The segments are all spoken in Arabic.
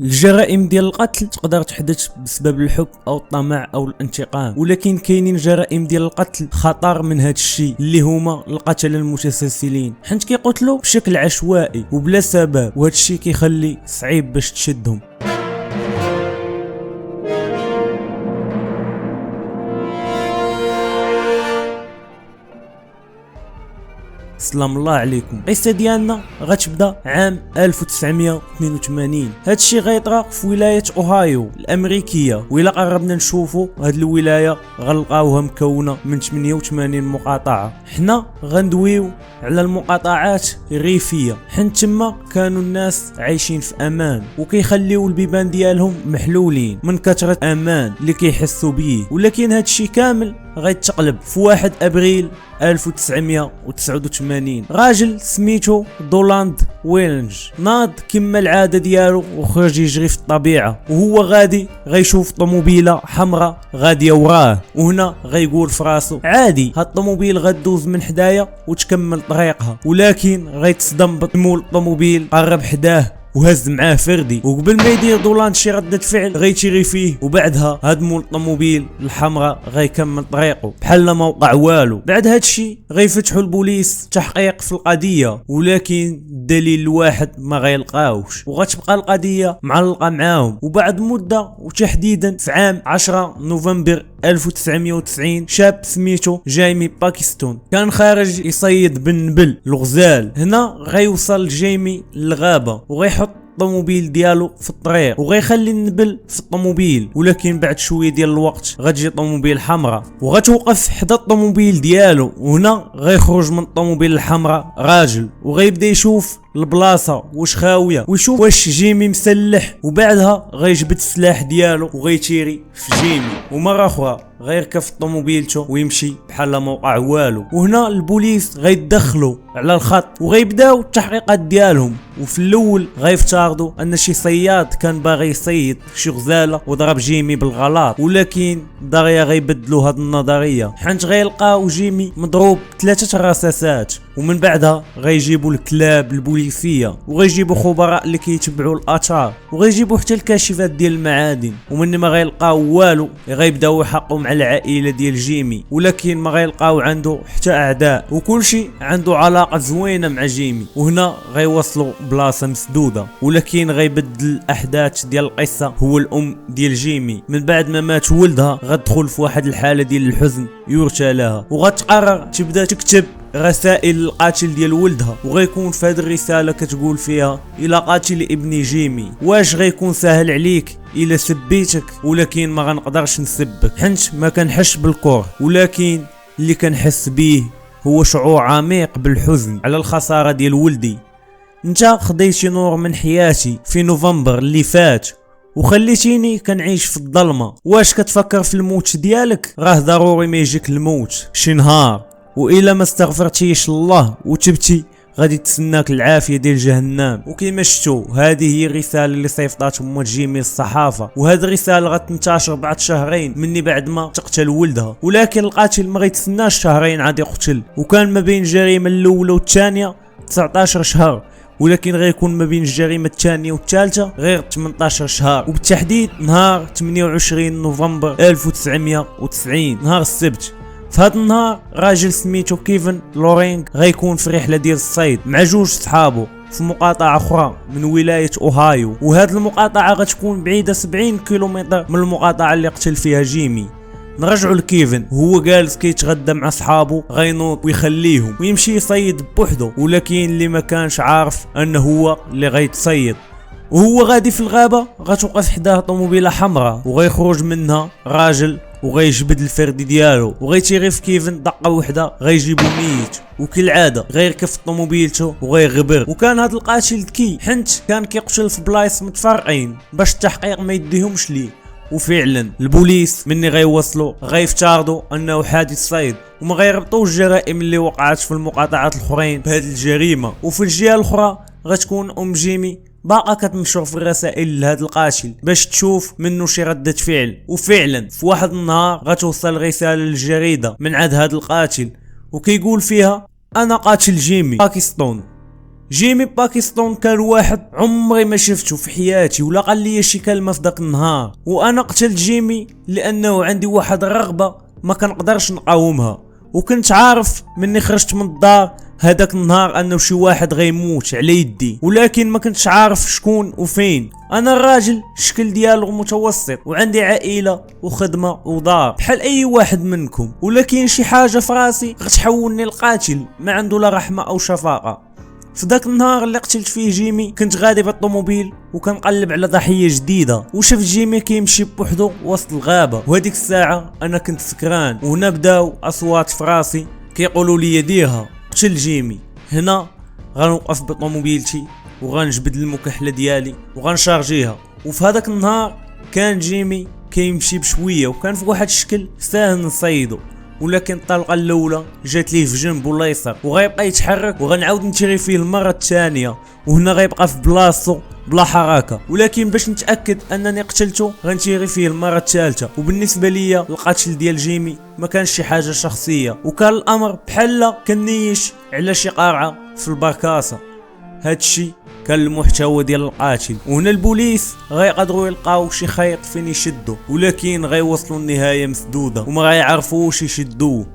الجرائم ديال القتل تقدر تحدث بسبب الحب او الطمع او الانتقام، ولكن كاينين جرائم ديال القتل خطر من هذا الشيء اللي هما القتله المتسلسلين، حيت كيقتلوا بشكل عشوائي وبلا سبب، وهذا الشيء كيخلي صعيب باش تشدهم. السلام الله عليكم. القصه ديالنا غتبدا عام 1982. هادشي غيطرا في ولايه اوهايو الامريكيه، وإلا قربنا نشوفوا هاد الولايه غنلقاوها مكونه من 88 مقاطعه. حنا غندويو على المقاطعات الريفيه، حيت تما كانوا الناس عايشين في امان وكيخليو البيبان ديالهم محلولين من كثره امان اللي كيحسوا بيه. ولكن هادشي كامل غيتقلب في 1 ابريل 1989. راجل سميتو دولاند ويلنج ناض كما العاده ديالو وخرج يجري في الطبيعه، وهو غادي غيشوف طوموبيله حمراء غاديه وراه، وهنا غيقول في راسو عادي هاد الطوموبيل غدوز من حدايا وتكمل طريقها، ولكن غيتصدم بطمول الطوموبيل قرب حداه وهز معاه فردي، وقبل ما يدير دولان شي ردة فعل غيتيري فيه، وبعدها هاد مول الطوموبيل الحمراء غيكمل طريقه بحال ما وقع والو. بعد هادشي غيفتحوا البوليس تحقيق في القضيه، ولكن الدليل الواحد ما غيلقاوش، وغتبقى القضيه معلقه معاهم. وبعد مده وتحديدا في عام 10 نوفمبر 1990 شاب سميتو جايمي باكستون كان خارج يصيد بالنبل الغزال. هنا غيوصل جايمي للغابه وغيحط الطوموبيل ديالو في الطريق وغيخلي النبل في الطوموبيل، ولكن بعد شويه ديال الوقت غتجي طوموبيل حمراء وغتوقف حدا الطوموبيل ديالو، وهنا غيخرج من الطوموبيل الحمراء راجل وغيبدا يشوف البلاصه واش خاويه ويشوف واش جيمي مسلح، وبعدها غيجبد السلاح ديالو وغيتيري في جيمي، ومره اخرى غيركب في طوموبيلته ويمشي بحال ما وقع والو. وهنا البوليس غيتدخلوا على الخط وغيبداو التحقيقات ديالهم، وفي الاول غيفترضوا ان شي صياد كان باغي يصيد شي غزاله وضرب جيمي بالغلط، ولكن دغيا غيبدلوا هاد النظريه حيت غيلقاو جيمي مضروب 3 رصاصات، ومن بعدها غيجيبوا الكلاب البوليسيه وغيجيبوا خبراء اللي كيتبعوا الاثار وغيجيبوا حتى الكاشفات ديال المعادن، ومن ما غيلقاو والو غيبداو يحققوا مع العائله ديال جيمي، ولكن ما غيلقاو عنده حتى اعداء وكلشي عنده علاقه زوينه مع جيمي. وهنا غيوصلوا بلاصه مسدوده، ولكن غيبدل الاحداث ديال القصه هو الام ديال جيمي من بعد ما مات ولدها غتدخل في واحد الحاله ديال الحزن يرثى لها، وغتقرر تبدا تكتب رسائل للقاتل ديال ولدها، وغيكون في هذه الرساله كتقول فيها الى قاتل ابني جيمي واش غيكون سهل عليك الا سبيتك، ولكن ما غنقدرش نسبك حنت ما كنحش بالكره، ولكن اللي كنحس بيه هو شعور عميق بالحزن على الخساره ديال ولدي. انت خديتي نور من حياتي في نوفمبر اللي فات وخليتيني كنعيش في الظلمه، واش كتفكر في الموت ديالك؟ راه ضروري ما يجيك الموت شي نهار، وإلا ما استغفرتيش الله وتبتي غادي تسناك العافيه ديال جهنم. وكما شفتوا هذه هي الرساله اللي صيفطات ام جيمي للصحافه، وهذه الرساله غتنتشر بعد شهرين مني بعد ما تقتل ولدها، ولكن القاتل ما غيتسناش شهرين عاد يقتل، وكان ما بين الجريمه الاولى والثانيه 19 شهر، ولكن غيكون ما بين الجريمه الثانيه والثالثه غير 18 شهر، وبالتحديد نهار 28 نوفمبر 1990 نهار السبت. في هذا النهار راجل سميتو كيفن لورينغ غيكون في رحله ديال الصيد مع 2 صحابه في مقاطعه اخرى من ولايه اوهايو، وهذه المقاطعه غتكون بعيده 70 كيلومتر من المقاطعه اللي قتل فيها جيمي. نرجعوا لكيفن وهو جالس كيتغدى مع صحابه غينوض ويخليهم ويمشي يصيد بوحده، ولكن اللي ما كانش عارف انه هو اللي غيتصيد. وهو غادي في الغابه غتوقف حداه طوموبيله حمراء وغيخرج منها راجل وغيجبد الفردي ديالو وغيتيري في كيفن دقه وحده غيجيبو ميت، وكالعاده غيركب في طوموبيلته وغيغبر. وكان هذا القاتل ذكي حنت كان كيقتل في بلايص متفرقين باش التحقيق ما يديهمش ليه، وفعلا البوليس مني غيوصلوا غيفترضوا انه حادث صيد وما غيربطوش الجرائم اللي وقعت في المقاطعات الاخرين بهذه الجريمه. وفي الجهه الاخرى غتكون ام جيمي باقا كتنشر في الرسائل لهذا القاتل باش تشوف منه شي ردة فعل، وفعلا في واحد النهار غتوصل رسالة للجريدة من عند هذا القاتل وكيقول فيها انا قاتل جيمي باكستون، جيمي باكستون كان واحد عمري ما شفته في حياتي ولا قال لي شي كلمه في داك النهار، وانا قتلت جيمي لانه عندي واحد الرغبه ما كنقدرش نقاومها، وكنت عارف مني خرجت من الدار هذاك النهار انه شي واحد غيموت على يدي، ولكن ما كنتش عارف شكون وفين. انا الراجل الشكل ديالو متوسط وعندي عائله وخدمه ودار بحال اي واحد منكم، ولكن شي حاجه في راسي غتحولني لقاتل ما عنده لا رحمه او شفاقه. في ذاك النهار اللي قتلت فيه جيمي كنت غادي بالطوموبيل وكنقلب على ضحيه جديده، وشفت جيمي كيمشي بوحدو وسط الغابه، وهديك الساعه انا كنت سكران، وهنا بداو اصوات في راسي كيقولوا لي ديرها قتل جيمي. هنا غنوقف بطوموبيلتي وغنجبد المكحله ديالي وغنشارجيها. وفي هذاك النهار كان جيمي كيمشي بشويه وكان في واحد الشكل ساهل نصيدو، ولكن الطلقه الاولى جات ليه في جنبه اليسار وغيبقى يتحرك وغنعاود نتيري فيه المره الثانيه، وهنا غيبقى في بلاصتو بلا حركه، ولكن باش نتاكد انني قتلته غنتيري فيه المره الثالثه. وبالنسبه ليا القتل ديال جيمي ما كانش شي حاجه شخصيه، وكان الامر بحال كنيش على شي قارعه في البركاسه. هادشي كان المحتوى ديال القاتل، وهنا البوليس غيقدروا يلقاو شي خيط فين يشدوا، ولكن غيوصلوا النهايه مسدوده وما غيعرفوش يشدوه.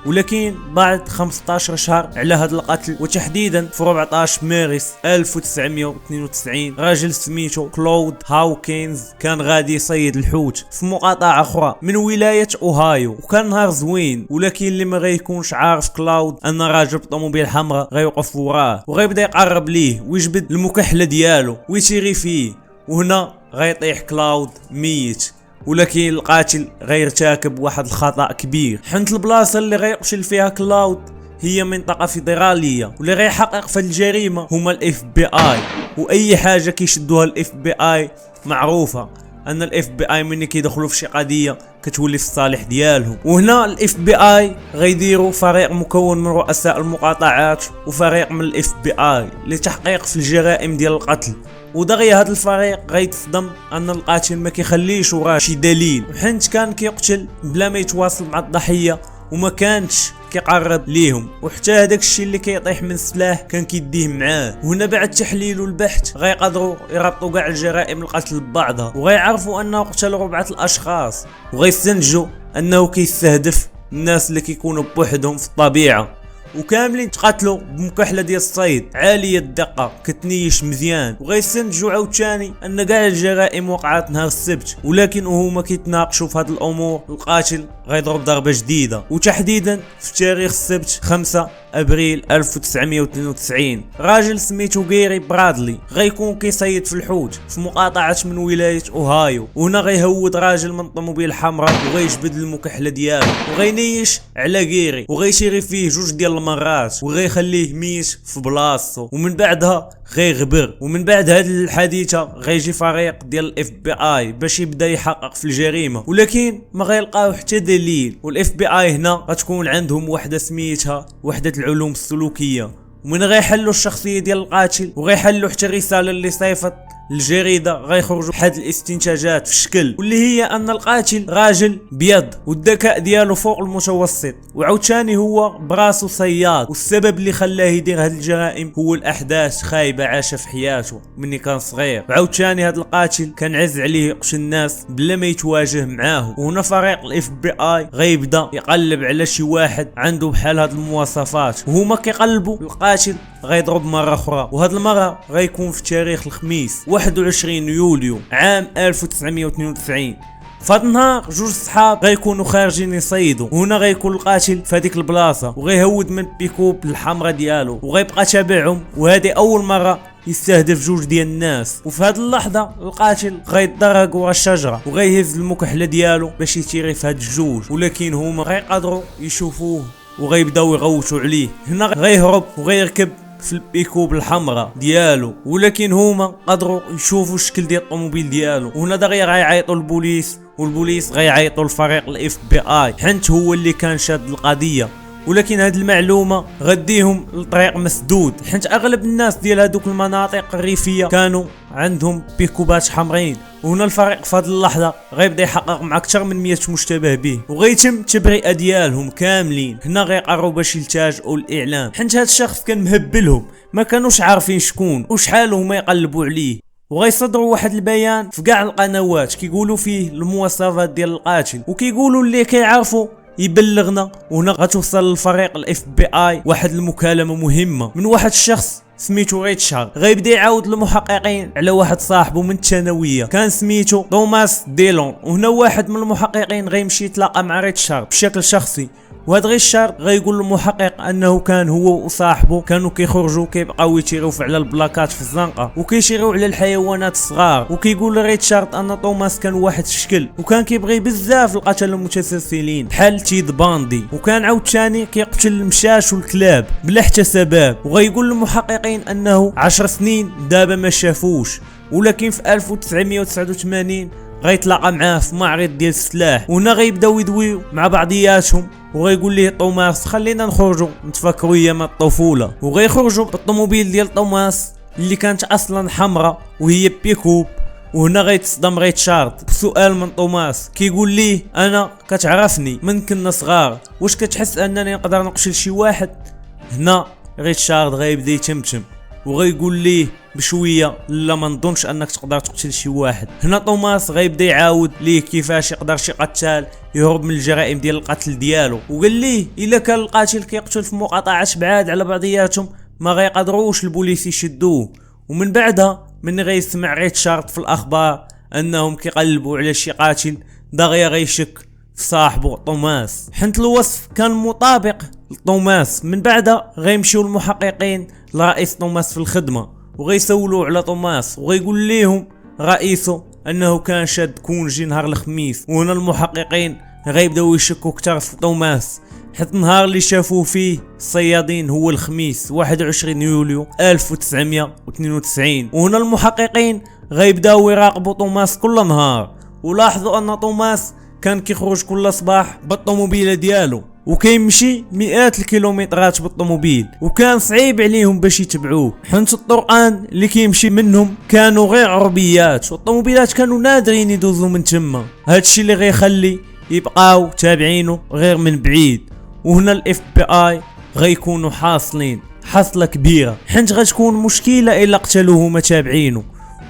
ولكن بعد 15 شهر على هذا القتل، وتحديدا في 14 مارس 1992، راجل سميتو كلود هاوكنز كان غادي يصيد الحوت في مقاطعه اخرى من ولايه اوهايو، وكان نهار زوين. ولكن اللي ما غيكونش عارف كلاود ان راجل بطوموبيل حمراء غيوقف وراه وغيبدا يقرب ليه ويجبد المكحله ديالو ويتيري فيه، وهنا غيطيح كلاود ميت. ولكن القاتل غيرتكب واحد الخطأ كبير، حيت البلاصه اللي غيقتل فيها كلاود هي منطقه فيدراليه، واللي غيحقق في الجريمه هما الاف بي اي، واي حاجه كيشدوها الاف بي اي معروفه ان الاف بي اي ملي كيدخلوا في شي قضيه كتولي في الصالح ديالهم. وهنا الاف بي اي غيديروا فريق مكون من رؤساء المقاطعات وفريق من الاف بي اي لتحقيق في الجرائم ديال القتل. ودغيا هذا الفريق غيتصدم ان القاتل ما كيخليش وراه شي دليل، حيت كان كيقتل بلا ما يتواصل مع الضحيه وما كانش كيقرب ليهم، وحتى هذاك الشيء اللي كيطيح من السلاح كان كيديه معاه. وهنا بعد التحليل والبحث غيقدروا يربطوا كاع الجرائم القتل ببعضها، وغيعرفوا انه قتل 4 الاشخاص، وغيستنتجوا انه كيستهدف الناس اللي كيكونوا بوحدهم في الطبيعه، وكاملين تقاتلوا بمكحله ديال الصيد عاليه الدقه كتنيش مزيان. وغيستنتجوا عاوتاني ان كاع الجرائم وقعت نهار السبت، ولكن وهما كيتناقشوا في هاد الامور القاتل غيضرب ضربه جديده، وتحديدا في تاريخ السبت 5 ابريل 1992 راجل سميتو غيري برادلي غيكون كيصيد في الحوت في مقاطعه من ولايه اوهايو، وهنا غيهود راجل من طوموبيل حمراء وغيجبد المكحله ديالو وغينيش على غيري وغيشيري فيه 2 ديال المرات وغيخليه ميت في بلاصتو، ومن بعدها غيغبر. ومن بعد هذه الحادثه غيجي فريق ديال الاف بي اي باش يبدا يحقق في الجريمه، ولكن ما غيلقاو حتى دليل. والاف بي اي هنا غتكون عندهم وحده سميتها وحده العلوم السلوكيه، ومن غيحلوا الشخصيه ديال القاتل وغيحلوا حتى الرساله اللي صيفط الجريده غيخرجوا بحد الاستنتاجات في الشكل، واللي هي ان القاتل راجل بيض والذكاء ديالو فوق المتوسط، وعاوتاني هو براسو صياد، والسبب اللي خلاه يدير هاد الجرائم هو الاحداث خايبه عاشها في حياته مني كان صغير. وعاوتاني هاد القاتل كان عز عليه يقتل الناس بلا ما يتواجه معاهم. وهنا فريق الاف بي اي غيبدا يقلب على شي واحد عنده بحال هاد المواصفات، وهما كيقلبوا القاتل غيضرب مره اخرى، وهاد المره غيكون في تاريخ الخميس 21 يوليو عام 1992. فهاد النهار 2 صحاب غيكونوا خارجين يصيدوا، وهنا غيكون القاتل في هذيك البلاصه وغيهود من بيكوب الحمراء ديالو وغيبقى تابعهم، وهذه اول مره يستهدف 2 ديال الناس. وفي هذه اللحظه القاتل غيتدرج ورا الشجره وغيهز المكحله ديالو باش يتيري في هاد 2، ولكن هما غيقدروا يشوفوه وغيبداو يغوتوا عليه. هنا غيهرب وغيركب في البيكوب الحمراء ديالو، ولكن هما قدروا يشوفوا الشكل ديال الطوموبيل ديالو. وهنا دغيا غيعيطوا للبوليس، والبوليس غيعيطوا لفريق الاف بي اي حيت هو اللي كان شاد القضيه، ولكن هاد المعلومه غديهم لطريق مسدود، حيت اغلب الناس ديال هادوك المناطق الريفيه كانوا عندهم بيكوبات حمرين. وهنا الفريق في هذه اللحظه غيبدا يحقق مع اكثر من 100 مشتبه به، وغيتم التبرئه ديالهم كاملين. هنا غيقرروا باش يلتجئوا الاعلام، حيت هذا الشخص كان مهبلهم، ما كانوش عارفين شكون وشحال هما يقلبوا عليه. وغيصدروا واحد البيان في كاع القنوات كيقولوا فيه المواصفات ديال القاتل، وكيقولوا اللي كيعرفوا يبلغنا. وهنا غتوصل للفريق الاف بي اي واحد المكالمه مهمه من واحد الشخص سميتو ريتشارد. غيبدا يعاود للمحققين على واحد صاحبه من الثانويه كان سميتو توماس ديلون. وهنا واحد من المحققين غيمشي يتلاقى مع ريتشارد بشكل شخصي، وهذا ريتشارد غيقول للمحقق انه كان هو وصاحبه كانوا كيخرجوا كيبقاو يتيروا على البلاكات في الزنقه وكيشيروا على الحيوانات الصغار. وكيقول لريتشارد ان توماس كان واحد الشكل وكان كيبغي بزاف القتله المتسلسلين بحال تيد باندي، وكان عاوتاني كيقتل المشاش والكلاب بلا حتى سبب. وغيقول للمحققين انه 10 سنين دابا ما شافوش، ولكن في 1989 غيتلاقى معاه في معرض ديال السلاح. وهنا غيبداو يدويو مع بعضياتهم، وغيقول ليه توماس خلينا نخرجوا نتفكروا ايام الطفوله. وغيخرجوا بالطوموبيل ديال توماس اللي كانت اصلا حمراء وهي بيكوب. وهنا غيتصدم ريتشارد بسؤال من توماس كيقول ليه انا كتعرفني من كنا صغار، واش كتحس انني نقدر نقتل شي واحد؟ هنا ريتشارد غيبدا يتمتم وغيقول ليه بشويه لا ما نظنش انك تقدر تقتل شي واحد. هنا توماس غيبدا يعاود ليه كيفاش يقدر شي قتال يهرب من الجرائم ديال القتل ديالو، وقال ليه الا كان القاتل كيقتل في مقاطعات بعاد على بعضياتهم ما غيقدروش البوليس يشدوه. ومن بعدها من غيسمع ريتشارد في الاخبار انهم كيقلبوا على شي قاتل، دغيا غيشك في صاحبه توماس، حيت الوصف كان مطابق لتوماس. من بعدها غيمشيو المحققين لرئيس توماس في الخدمه وغيسولوا على توماس، وغيقول ليهم رئيسه انه كان شاد كونجي نهار الخميس. وهنا المحققين غيبداو يشكوا كتر في توماس، حيت النهار اللي شافوه فيه الصيادين هو الخميس 21 يوليو 1992. وهنا المحققين غيبداو يراقبوا توماس كل نهار، ولاحظوا ان توماس كان كيخرج كل صباح بالطوموبيله ديالو وكيمشي مئات الكيلومترات بالطوموبيل، وكان صعيب عليهم باش يتبعوه حيت الطرقان اللي كيمشي منهم كانوا غير عربيات، والطوموبيلات كانوا نادرين يدوزوا من تما. هادشي اللي غيخلي يبقاو تابعينه غير من بعيد. وهنا الاف بي اي غيكونوا حاصلين حصله كبيره، حيت غتكون مشكله الا قتلوه ما تابعينه،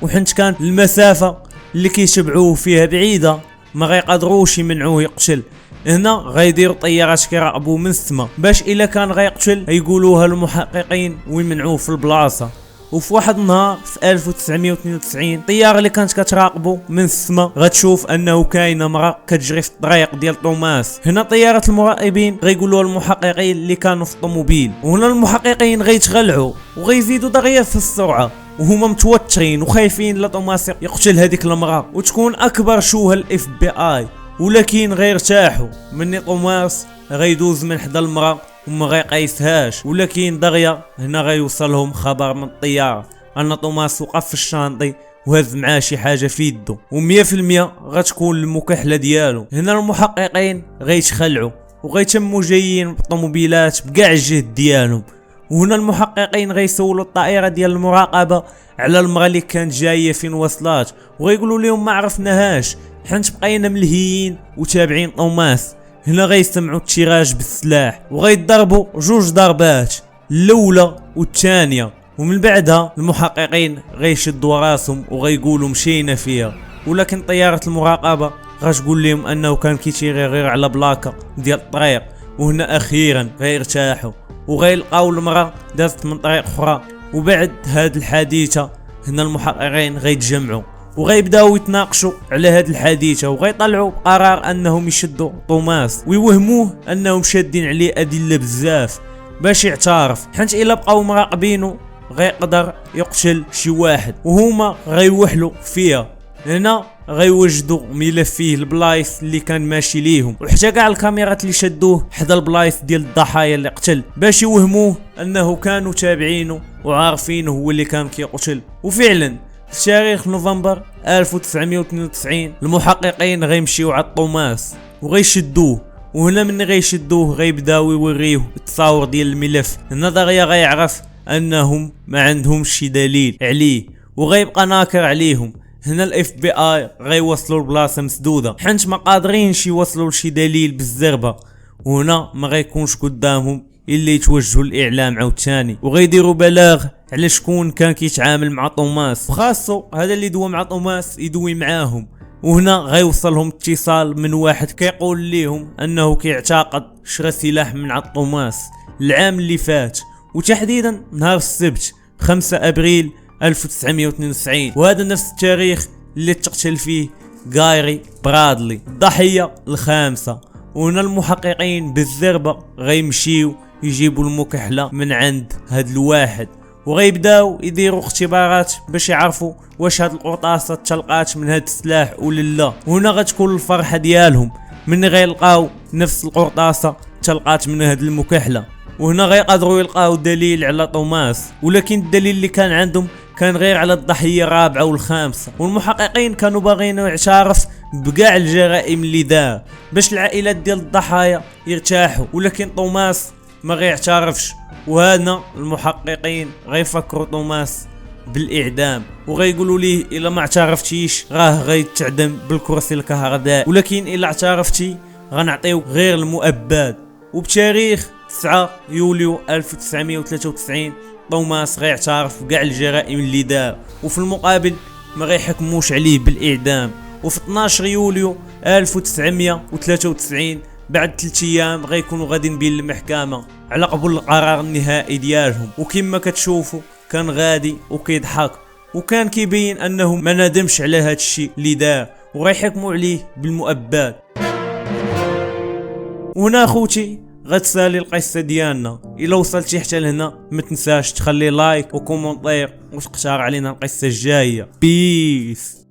وحيت كان المسافه اللي كيتبعوه فيها بعيده ما غيقدروش يمنعوه يقتل. هنا غيديروا طيارات كيراقبوا من السما باش الا كان غيقتل يقولوها المحققين ويمنعوه في البلاصه. وفي واحد النهار في 1992 الطياره اللي كانت كتراقبه من السما غتشوف انه كاينه مرأة كتجري في الطريق ديال توماس. هنا طياره المراقبين غيقولوا المحققين اللي كانوا في الطوموبيل، وهنا المحققين غيتغلعوا وغيزيدوا دغيا في السرعه وهما متوترين وخايفين لا توماس يقتل هذيك المرأة وتكون اكبر شوهه الاف بي اي. ولكن غيرتاحوا من توماس غيدوز من حدا المرأة وما غيقيسهاش. ولكن دغيا هنا غيوصلهم خبر من الطياره ان توماس وقف في الشانطي وهز معاه شي حاجه في يده، و100% غتكون المكحله ديالو. هنا المحققين غيتخلعوا وغيتموا جايين بالطوموبيلات بكاع الجهد ديالهم. وهنا المحققين غيسولوا الطائره ديال المراقبه على المراه اللي كانت جايه فين وصلات، وغيقولوا لهم ما عرفناهاش حيت بقينا ملهيين وتابعين توماس. هنا غيسمعوا التيراج بالسلاح وغيضربوا جوج ضربات، الاولى والثانيه، ومن بعدها المحققين غيشدوا راسهم وغيقولوا مشينا فيها. ولكن طياره المراقبه غتقول لهم انه كان كيتيري غير على بلاكه ديال الطريق. وهنا اخيرا غيرتاحوا وغيلقاو المراه دازت من طريق اخرى. وبعد هاد الحادثه هنا المحققين غيتجمعوا وغيبداو يتناقشوا على هاد الحادثه، وغيطلعوا بقرار انهم يشدوا توماس ويوهموه انهم شادين عليه ادله بزاف باش يعترف، حيت الا بقاو مراقبينه غيقدر يقتل شي واحد وهما غيوحلوا فيها. هنا غيوجدوا ملف فيه البلايص اللي كان ماشي ليهم وحتى كاع الكاميرات اللي شدوه حدا البلايص ديال الضحايا اللي قتل باش يوهموه انه كانوا تابعينه وعارفينه هو اللي كان كيقتل. وفعلا في تاريخ نوفمبر 1992 المحققين غيمشيو على توماس وغيشدوه وهنا من غيشدوه غيبداو يوريوه التصاور ديال الملف. هنا دغيا غيعرف انهم ما عندهمش شي دليل عليه وغيبقى ناكر عليهم. هنا الاف بي اي غيوصلوا لبلاصه مسدوده حيت ما قادرينش يوصلوا لشي دليل بالزربه، وهنا ما غيكونش قدامهم اللي يتوجهوا الاعلام عاوتاني وغيديروا بلاغ على شكون كان كيتعامل مع توماس، وخاصو هذا اللي دوا مع توماس يدوي معاهم. وهنا غيوصلهم اتصال من واحد كيقول ليهم انه كيعتقد شرى سلاح من عند توماس العام اللي فات، وتحديدا نهار السبت 5 ابريل 1992، وهذا نفس التاريخ اللي تقتل فيه غايري برادلي الضحيه الخامسه. وهنا المحققين بالزربه غيمشيو يجيبوا المكحله من عند هاد الواحد وغيبداو يديروا اختبارات باش يعرفوا واش هاد القرطاسه تلقات من هاد السلاح ولا لا. وهنا غتكون الفرحه ديالهم من غيلقاو نفس القرطاسه تلقات من هاد المكحله، وهنا غيقدروا يلقاو دليل على توماس، ولكن الدليل اللي كان عندهم كان غير على الضحيه الرابعه والخامسه. والمحققين كانوا باغيين يعترف بكاع الجرائم اللي دار باش العائلات ديال الضحايا يرتاحوا، ولكن توماس ما غيعترفش. وهنا المحققين غيفكروا توماس بالاعدام وغيقولوا ليه الا ما اعترفتيش راه غيتعدم بالكرسي الكهربائي، ولكن الا اعترفتي غنعطيو غير المؤبد. وبتاريخ 9 يوليو 1993 توماس غيعترف بكاع الجرائم اللي دار، وفي المقابل ما غيحكموش عليه بالاعدام. وفي 12 يوليو 1993 بعد 3 ايام غيكونوا غاديين بين المحكمه على قبول القرار النهائي ديالهم. وكما كتشوفوا كان غادي وكيضحك وكان كيبين انه ما ندمش على هذا الشيء اللي دار، وغيحكموا عليه بالمؤبد. وهنا خوتي غتسالي القصه ديالنا. الا وصلتي حتى لهنا ما تنساش تخلي لايك وكومونطير وتقترح علينا القصه الجايه. بيس.